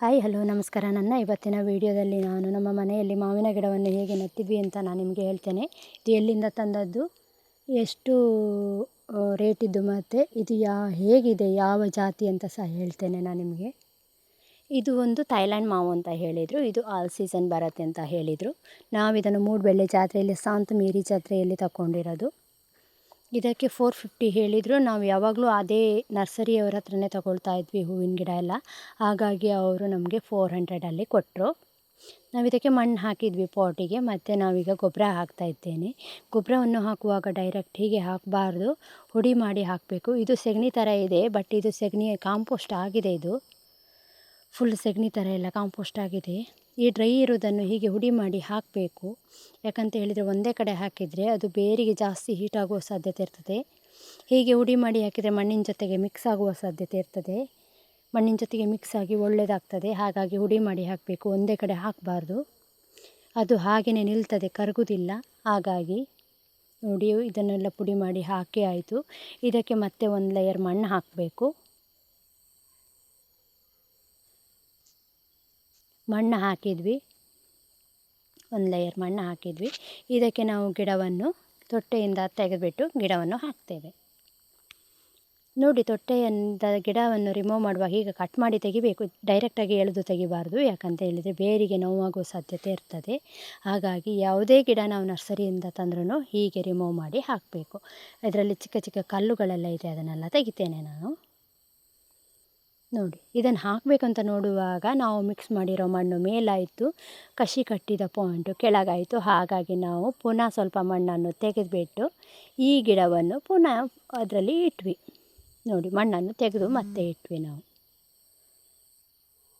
Hi hello ನಮಸ್ಕಾರ. ನನ್ನ ಇವತ್ತಿನ ವಿಡಿಯೋದಲ್ಲಿ ನಾನು ನಮ್ಮ ಮನೆಯಲ್ಲಿ ಮಾವಿನ ಗಿಡವನ್ನು ಹೇಗೆ ನೆಟ್ಟಿದ್ವಿ ಅಂತ ನಾನು ನಿಮಗೆ ಹೇಳ್ತೇನೆ. ಇದು ಎಲ್ಲಿಂದ ತಂದದ್ದು, ಎಷ್ಟು ರೇಟಿದ್ದು ಮತ್ತು ಇದು ಹೇಗಿದೆ, ಯಾವ ಜಾತಿ ಅಂತ ಸಹ ಹೇಳ್ತೇನೆ ನಾನು ನಿಮಗೆ. ಇದು ಒಂದು ಥೈಲ್ಯಾಂಡ್ ಮಾವು ಅಂತ ಹೇಳಿದರು. ಇದು ಆಲ್ ಸೀಸನ್ ಬರುತ್ತೆ ಅಂತ ಹೇಳಿದರು. ನಾವಿದನ್ನು ಮೂಡಬೆಳ್ಳೆ ಜಾತ್ರೆಯಲ್ಲಿ ಸಾಂತ್ ಮೇರಿ ಜಾತ್ರೆಯಲ್ಲಿ ತಗೊಂಡಿರೋದು. ಇದಕ್ಕೆ 450 ಹೇಳಿದರು. ನಾವು ಯಾವಾಗಲೂ ಅದೇ ನರ್ಸರಿಯವರ ಹತ್ರನೇ ತಗೊಳ್ತಾ ಇದ್ವಿ ಹೂವಿನ ಗಿಡ ಎಲ್ಲ. ಹಾಗಾಗಿ ಅವರು ನಮಗೆ 400ಅಲ್ಲಿ ಕೊಟ್ಟರು. ನಾವು ಇದಕ್ಕೆ ಮಣ್ಣು ಹಾಕಿದ್ವಿ ಪಾಟಿಗೆ. ಮತ್ತು ನಾವೀಗ ಗೊಬ್ಬರ ಹಾಕ್ತಾ ಇದ್ದೇನೆ. ಗೊಬ್ಬರವನ್ನು ಹಾಕುವಾಗ ಡೈರೆಕ್ಟ್ ಹೀಗೆ ಹಾಕಬಾರ್ದು, ಹುಡಿ ಮಾಡಿ ಹಾಕಬೇಕು. ಇದು ಸೆಗಣಿ ಥರ ಇದೆ, ಬಟ್ ಇದು ಸೆಗಣಿ ಕಾಂಪೋಸ್ಟ್ ಆಗಿದೆ. ಇದು ಫುಲ್ ಸೆಗಣಿ ಥರ ಎಲ್ಲ ಕಾಂಪೋಸ್ಟ್ ಆಗಿದೆ. ಈ ಡ್ರೈ ಇರೋದನ್ನು ಹೀಗೆ ಹುಡಿ ಮಾಡಿ ಹಾಕಬೇಕು. ಯಾಕಂತ ಹೇಳಿದರೆ ಒಂದೇ ಕಡೆ ಹಾಕಿದರೆ ಅದು ಬೇರಿಗೆ ಜಾಸ್ತಿ ಹೀಟ್ ಆಗುವ ಸಾಧ್ಯತೆ ಇರ್ತದೆ. ಹೀಗೆ ಹುಡಿ ಮಾಡಿ ಹಾಕಿದರೆ ಮಣ್ಣಿನ ಜೊತೆಗೆ ಮಿಕ್ಸ್ ಆಗುವ ಸಾಧ್ಯತೆ ಇರ್ತದೆ. ಮಣ್ಣಿನ ಜೊತೆಗೆ ಮಿಕ್ಸ್ ಆಗಿ ಒಳ್ಳೆಯದಾಗ್ತದೆ. ಹಾಗಾಗಿ ಹುಡಿ ಮಾಡಿ ಹಾಕಬೇಕು, ಒಂದೇ ಕಡೆ ಹಾಕಬಾರ್ದು. ಅದು ಹಾಗೆಯೇ ನಿಲ್ತದೆ, ಕರಗುವುದಿಲ್ಲ. ಹಾಗಾಗಿ ನೋಡಿ, ಇದನ್ನೆಲ್ಲ ಪುಡಿ ಮಾಡಿ ಹಾಕಿ ಆಯಿತು. ಇದಕ್ಕೆ ಮತ್ತೆ ಒಂದು ಲೇಯರ್ ಮಣ್ಣು ಹಾಕಬೇಕು. ಮಣ್ಣು ಹಾಕಿದ್ವಿ, ಒಂದು ಲೇಯರ್ ಮಣ್ಣು ಹಾಕಿದ್ವಿ. ಇದಕ್ಕೆ ನಾವು ಗಿಡವನ್ನು ತೊಟ್ಟೆಯಿಂದ ತೆಗೆದುಬಿಟ್ಟು ಗಿಡವನ್ನು ಹಾಕ್ತೇವೆ. ನೋಡಿ, ತೊಟ್ಟೆಯಿಂದ ಗಿಡವನ್ನು ರಿಮೂವ್ ಮಾಡುವಾಗ ಈಗ ಕಟ್ ಮಾಡಿ ತೆಗಿಬೇಕು, ಡೈರೆಕ್ಟಾಗಿ ಎಳೆದು ತೆಗಿಬಾರ್ದು. ಯಾಕಂತ ಹೇಳಿದರೆ ಬೇರಿಗೆ ನೋವಾಗುವ ಸಾಧ್ಯತೆ ಇರ್ತದೆ. ಹಾಗಾಗಿ ಯಾವುದೇ ಗಿಡ ನಾವು ನರ್ಸರಿಯಿಂದ ತಂದ್ರೂ ಹೀಗೆ ರಿಮೂವ್ ಮಾಡಿ ಹಾಕಬೇಕು. ಇದರಲ್ಲಿ ಚಿಕ್ಕ ಚಿಕ್ಕ ಕಲ್ಲುಗಳೆಲ್ಲ ಇದೆ, ಅದನ್ನೆಲ್ಲ ತೆಗಿತೇನೆ ನಾನು. ನೋಡಿ, ಇದನ್ನು ಹಾಕಬೇಕಂತ ನೋಡುವಾಗ ನಾವು ಮಿಕ್ಸ್ ಮಾಡಿರೋ ಮಣ್ಣು ಮೇಲಾಯಿತು, ಕಸಿ ಕಟ್ಟಿದ ಪಾಯಿಂಟು ಕೆಳಗಾಯಿತು. ಹಾಗಾಗಿ ನಾವು ಪುನಃ ಸ್ವಲ್ಪ ಮಣ್ಣನ್ನು ತೆಗೆದುಬಿಟ್ಟು ಈ ಗಿಡವನ್ನು ಪುನಃ ಅದರಲ್ಲಿ ಇಟ್ವಿ. ನೋಡಿ, ಮಣ್ಣನ್ನು ತೆಗೆದು ಮತ್ತೆ ಇಟ್ವಿ ನಾವು.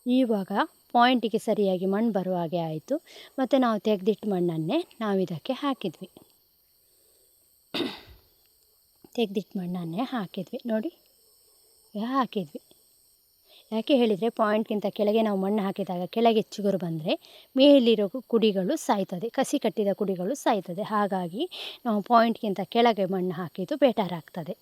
ಇವಾಗ ಪಾಯಿಂಟಿಗೆ ಸರಿಯಾಗಿ ಮಣ್ಣು ಬರುವ ಹಾಗೆ ಆಯಿತು. ಮತ್ತು ನಾವು ತೆಗೆದಿಟ್ಟು ಮಣ್ಣನ್ನೇ ನಾವು ಇದಕ್ಕೆ ಹಾಕಿದ್ವಿ. ತೆಗೆದಿಟ್ಟು ಮಣ್ಣನ್ನೇ ಹಾಕಿದ್ವಿ. ನೋಡಿ, ಹಾಕಿದ್ವಿ. ಯಾಕೆ ಹೇಳಿದರೆ ಪಾಯಿಂಟ್ಗಿಂತ ಕೆಳಗೆ ನಾವು ಮಣ್ಣು ಹಾಕಿದಾಗ ಕೆಳಗೆ ಚಿಗುರು ಬಂದರೆ ಮೇಲಿರೋ ಕುಡಿಗಳು ಸಾಯ್ತದೆ, ಕಸಿ ಕಟ್ಟಿದ ಕುಡಿಗಳು ಸಾಯ್ತದೆ. ಹಾಗಾಗಿ ನಾವು ಪಾಯಿಂಟ್ಗಿಂತ ಕೆಳಗೆ ಮಣ್ಣು ಹಾಕಿದ್ದು ಬೆಟರ್ ಆಗ್ತದೆ.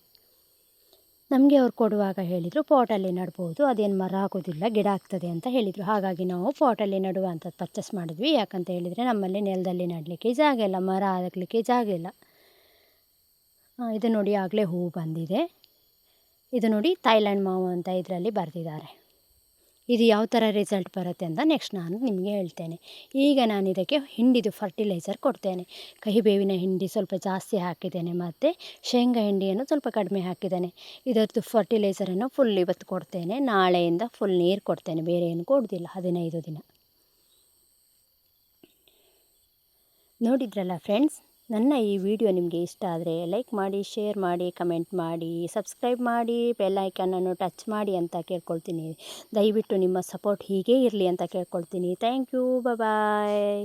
ನಮಗೆ ಅವ್ರು ಕೊಡುವಾಗ ಹೇಳಿದರು ಪಾಟಲ್ಲಿ ನಡ್ಬೋದು, ಅದೇನು ಮರ ಆಗೋದಿಲ್ಲ, ಗಿಡ ಆಗ್ತದೆ ಅಂತ ಹೇಳಿದರು. ಹಾಗಾಗಿ ನಾವು ಪಾಟಲ್ಲಿ ನಡುವಂಥದ್ದು ಪರ್ಚೇಸ್ ಮಾಡಿದ್ವಿ. ಯಾಕಂತ ಹೇಳಿದರೆ ನಮ್ಮಲ್ಲಿ ನೆಲದಲ್ಲಿ ನೆಡಲಿಕ್ಕೆ ಜಾಗ ಇಲ್ಲ, ಮರ ಆಗಲಿಕ್ಕೆ ಜಾಗ ಇಲ್ಲ. ಇದು ನೋಡಿ, ಆಗಲೇ ಹೂವು ಬಂದಿದೆ. ಇದು ನೋಡಿ, ಥೈಲ್ಯಾಂಡ್ ಮಾವು ಅಂತ ಇದರಲ್ಲಿ ಬರೆದಿದ್ದಾರೆ. ಇದು ಯಾವ ಥರ ರಿಸಲ್ಟ್ ಬರುತ್ತೆ ಅಂತ ನೆಕ್ಸ್ಟ್ ನಾನು ನಿಮಗೆ ಹೇಳ್ತೇನೆ. ಈಗ ನಾನು ಇದಕ್ಕೆ ಹಿಂಡಿದು ಫರ್ಟಿಲೈಸರ್ ಕೊಡ್ತೇನೆ. ಕಹಿಬೇವಿನ ಹಿಂಡಿ ಸ್ವಲ್ಪ ಜಾಸ್ತಿ ಹಾಕಿದ್ದೇನೆ, ಮತ್ತು ಶೇಂಗಾ ಹಿಂಡಿಯನ್ನು ಸ್ವಲ್ಪ ಕಡಿಮೆ ಹಾಕಿದ್ದೇನೆ. ಇದರದ್ದು ಫರ್ಟಿಲೈಸರನ್ನು ಫುಲ್ ಇವತ್ತು ಕೊಡ್ತೇನೆ. ನಾಳೆಯಿಂದ ಫುಲ್ ನೀರು ಕೊಡ್ತೇನೆ, ಬೇರೆ ಏನು ಕೊಡೋದಿಲ್ಲ 15 ದಿನ. ನೋಡಿದ್ರಲ್ಲ ಫ್ರೆಂಡ್ಸ್, ನನ್ನ ಈ ವಿಡಿಯೋ ನಿಮಗೆ ಇಷ್ಟ ಆದರೆ ಲೈಕ್ ಮಾಡಿ, ಶೇರ್ ಮಾಡಿ, ಕಮೆಂಟ್ ಮಾಡಿ, ಸಬ್ಸ್ಕ್ರೈಬ್ ಮಾಡಿ, ಬೆಲ್ ಐಕನನ್ನು ಟಚ್ ಮಾಡಿ ಅಂತ ಕೇಳ್ಕೊಳ್ತೀನಿ. ದಯವಿಟ್ಟು ನಿಮ್ಮ ಸಪೋರ್ಟ್ ಹೀಗೇ ಇರಲಿ ಅಂತ ಕೇಳ್ಕೊಳ್ತೀನಿ. Thank you, bye.